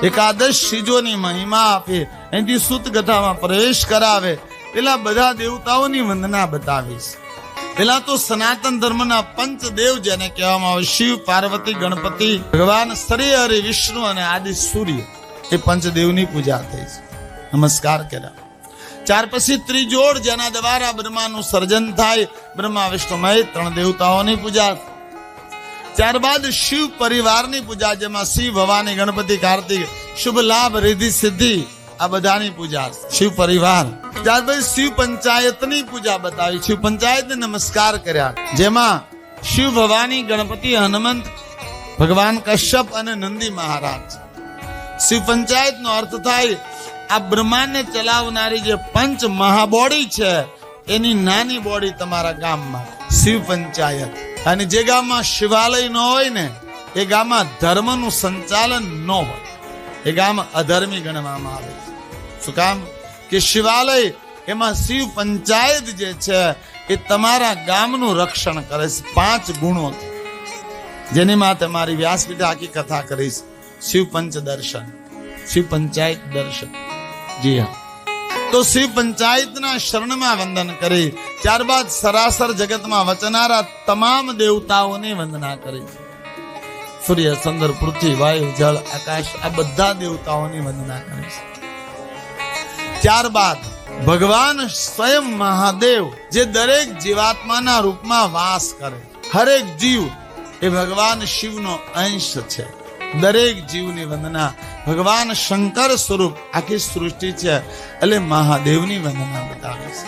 એકાદશ સીજોની મહિમા આપે, એથી સુત કથામાં પ્રવેશ કરાવે. પેલા બધા દેવતાઓની વંદના બતાવીશ. પેલા તો સનાતન ધર્મના પંચદેવ જેને કહેવામાં આવે, શિવ, પાર્વતી, ગણપતિ, ભગવાન શ્રી હરિ, વિષ્ણુ અને આદિ સૂર્ય, એ પંચદેવની પૂજા થઈ છે, નમસ્કાર કર્યા. ત્યાર પછી ત્રિજોડ જેના દ્વારા બ્રહ્માનું સર્જન થાય, બ્રહ્મા, વિષ્ણુ, મહેશ, ત્રણ દેવતાઓની પૂજા. ત્યારબાદ શિવ પરિવારની પૂજા, જેમાં શિવ, ભવાની, ગણપતિ, કાર્તિક, શુભ લાભ, રિદ્ધિ, સિદ્ધિ, આ બધાની પૂજા શિવ પરિવાર. ત્યાર પછી શિવ પંચાયતની પૂજા બતાવી, શિવ પંચાયતને નમસ્કાર કર્યા, જેમાં શિવ, ભવાની, ગણપતિ, હનુમંત, ભગવાન કશ્યપ અને નંદી મહારાજ. શિવ પંચાયત નો અર્થ થાય આ બ્રહ્માંડને ચલાવનારી જે પંચ મહાબોડી છે, એની નાની બોડી તમારા ગામમાં શિવ પંચાયત. અને જે ગામમાં શિવાલય ન હોય ને, એ ગામમાં ધર્મનું સંચાલન ન હોય, એ ગામ અધર્મી ગણવામાં આવે. શું કામ? કે શિવાલય, એમાં શિવ પંચાયત જે છે એ તમારા ગામનું રક્ષણ કરે છે 5 ગુણો, જેની માટે મારી વ્યાસપીઠે આખી કથા કરીશ. શિવ પંચ દર્શન, શિવ પંચાયત દર્શન. જી હા, તો શિવ પંચાયતના શરણમાં વંદન કરી, ત્યારબાદ સરાસર જગતમાં વચનારા તમામ દેવતાઓની વંદના કરી. સૂર્ય, ચંદ્ર, પૃથ્વી, વાયુ, જળ, આકાશ, આ બધા દેવતાઓની વંદના કરી. ત્યારબાદ ભગવાન સ્વયં મહાદેવ, જે દરેક જીવાત્માના રૂપમાં વાસ કરે, હરેક જીવ એ ભગવાન શિવનો અંશ છે. દરેક જીવની વંદના, ભગવાન શંકર સ્વરૂપ આખી સૃષ્ટિ છે, એટલે મહાદેવની વંદના બતાવે છે.